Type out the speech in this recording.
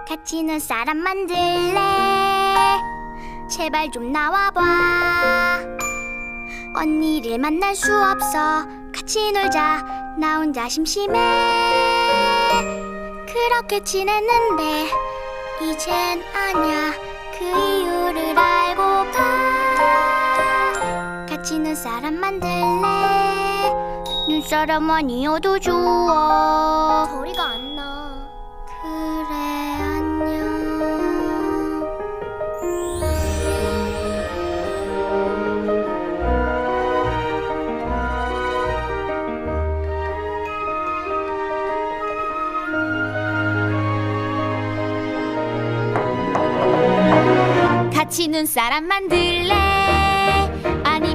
같이 눈사람 만들래. 제발 좀 나와봐. 언니를 만날 수 없어. 같이 놀자. 나 혼자 심심해. 그렇게 지냈는데 이젠 아냐. 그 이유를 알고파. 같이 눈사람 만들래. 눈사람 아니어도 좋아. 소리가 안 나. 그래 안녕. 같이 눈사람 만들래.